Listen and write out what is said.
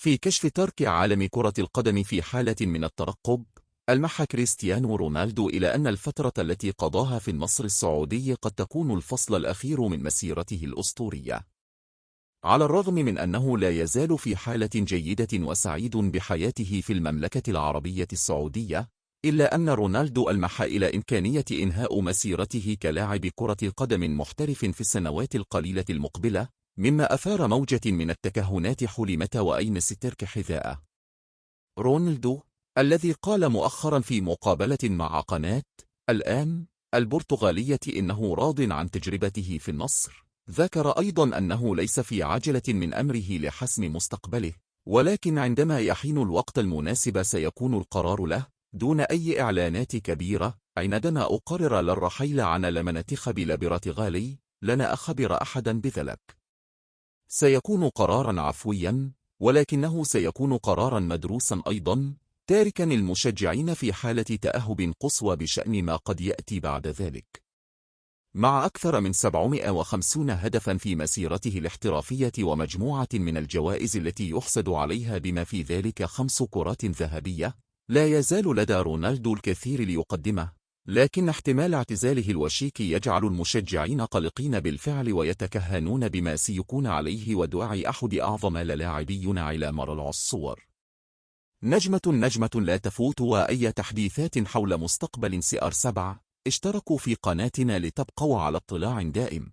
في كشف ترك عالم كرة القدم في حالة من الترقب، ألمح كريستيانو رونالدو إلى أن الفترة التي قضاها في النصر السعودي قد تكون الفصل الأخير من مسيرته الأسطورية. على الرغم من أنه لا يزال في حالة جيدة وسعيد بحياته في المملكة العربية السعودية، إلا أن رونالدو ألمح إلى إمكانية إنهاء مسيرته كلاعب كرة قدم محترف في السنوات القليلة المقبلة، مما أثار موجة من التكهنات حول متى وأين سترك حذاءه. رونالدو، الذي قال مؤخرا في مقابلة مع قناة الآن البرتغالية إنه راض عن تجربته في النصر، ذكر أيضا أنه ليس في عجلة من أمره لحسم مستقبله، ولكن عندما يحين الوقت المناسب سيكون القرار له، دون أي إعلانات كبيرة. عندما أقرر للرحيل عن لم ننتخب لبرتغالي لن أخبر أحدا بذلك. سيكون قرارا عفويا، ولكنه سيكون قرارا مدروسا أيضا، تاركا المشجعين في حالة تأهب قصوى بشأن ما قد يأتي بعد ذلك. مع أكثر من 750 هدفا في مسيرته الاحترافية ومجموعة من الجوائز التي يحسد عليها بما في ذلك 5 كرات ذهبية، لا يزال لدى رونالدو الكثير ليقدمه، لكن احتمال اعتزاله الوشيك يجعل المشجعين قلقين بالفعل ويتكهنون بما سيكون عليه ودعي أحد أعظم اللاعبي على مر العصور. نجمة لا تفوت وأي تحديثات حول مستقبل CR7. اشتركوا في قناتنا لتبقوا على اطلاع دائم.